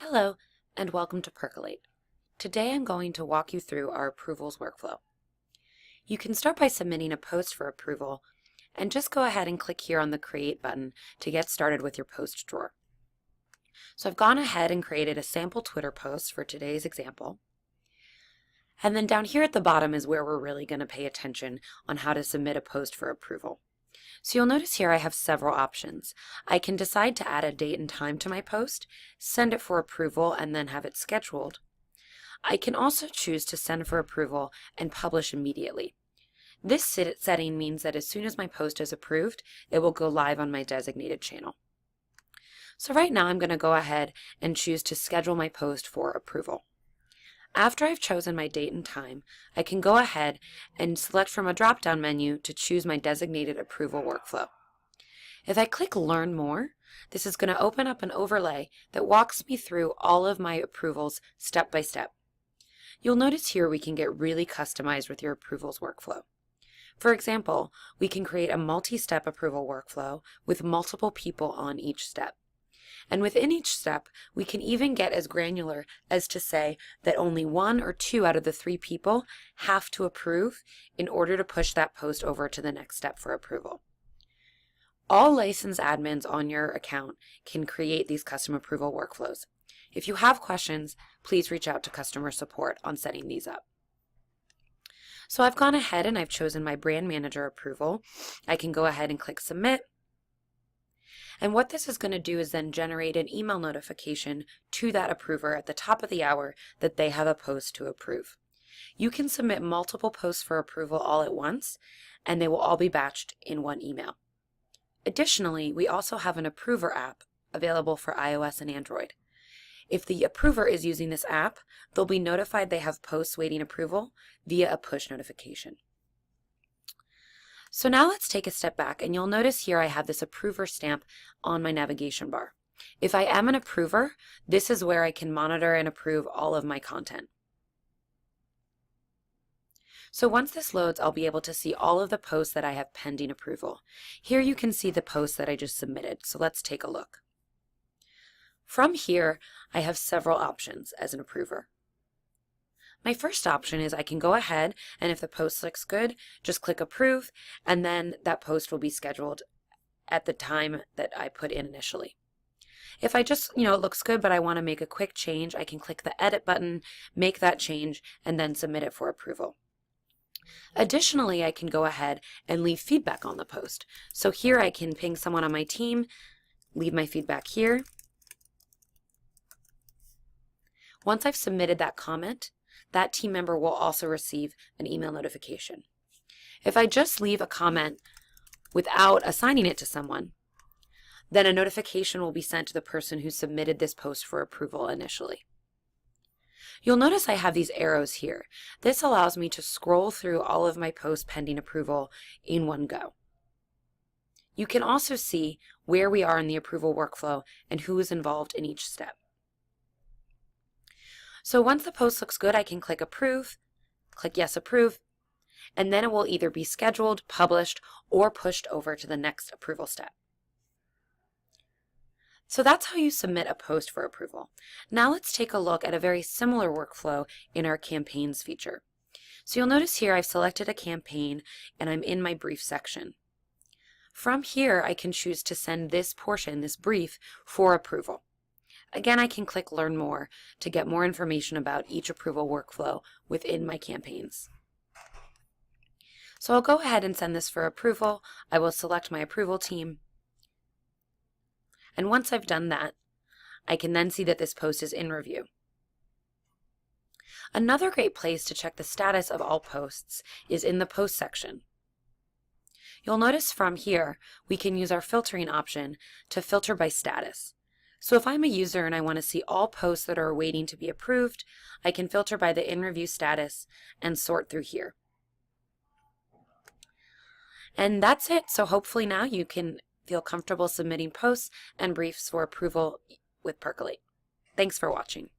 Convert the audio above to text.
Hello, and welcome to Percolate. Today I'm going to walk you through our approvals workflow. You can start by submitting a post for approval, and just go ahead and click here on the Create button to get started with your post drawer. So I've gone ahead and created a sample Twitter post for today's example. And then down here at the bottom is where we're really going to pay attention on how to submit a post for approval. So you'll notice here I have several options. I can decide to add a date and time to my post, send it for approval, and then have it scheduled. I can also choose to send for approval and publish immediately. This setting means that as soon as my post is approved, it will go live on my designated channel. So right now I'm going to go ahead and choose to schedule my post for approval. After I've chosen my date and time, I can go ahead and select from a drop-down menu to choose my designated approval workflow. If I click Learn More, this is going to open up an overlay that walks me through all of my approvals step by step. You'll notice here we can get really customized with your approvals workflow. For example, we can create a multi-step approval workflow with multiple people on each step. And within each step, we can even get as granular as to say that only 1 or 2 out of the 3 people have to approve in order to push that post over to the next step for approval. All licensed admins on your account can create these custom approval workflows. If you have questions, please reach out to customer support on setting these up. So I've gone ahead and I've chosen my brand manager approval. I can go ahead and click Submit. And what this is going to do is then generate an email notification to that approver at the top of the hour that they have a post to approve. You can submit multiple posts for approval all at once, and they will all be batched in one email. Additionally, we also have an approver app available for iOS and Android. If the approver is using this app, they'll be notified they have posts waiting approval via a push notification. So now let's take a step back, and you'll notice here I have this approver stamp on my navigation bar. If I am an approver, this is where I can monitor and approve all of my content. So once this loads, I'll be able to see all of the posts that I have pending approval. Here you can see the posts that I just submitted, so let's take a look. From here, I have several options as an approver. My first option is I can go ahead, and if the post looks good, just click Approve, and then that post will be scheduled at the time that I put in initially. If I just, it looks good, but I want to make a quick change, I can click the Edit button, make that change, and then submit it for approval. Additionally, I can go ahead and leave feedback on the post. So here I can ping someone on my team, leave my feedback here. Once I've submitted that comment, that team member will also receive an email notification. If I just leave a comment without assigning it to someone, then a notification will be sent to the person who submitted this post for approval initially. You'll notice I have these arrows here. This allows me to scroll through all of my posts pending approval in one go. You can also see where we are in the approval workflow and who is involved in each step. So once the post looks good, I can click Approve, click Yes, Approve, and then it will either be scheduled, published, or pushed over to the next approval step. So that's how you submit a post for approval. Now let's take a look at a very similar workflow in our Campaigns feature. So you'll notice here I've selected a campaign and I'm in my brief section. From here, I can choose to send this portion, this brief, for approval. Again, I can click Learn More to get more information about each approval workflow within my campaigns. So I'll go ahead and send this for approval. I will select my approval team. And once I've done that, I can then see that this post is in review. Another great place to check the status of all posts is in the Post section. You'll notice from here, we can use our filtering option to filter by status. So if I'm a user and I want to see all posts that are waiting to be approved, I can filter by the in-review status and sort through here. And that's it. So hopefully now you can feel comfortable submitting posts and briefs for approval with Percolate. Thanks for watching.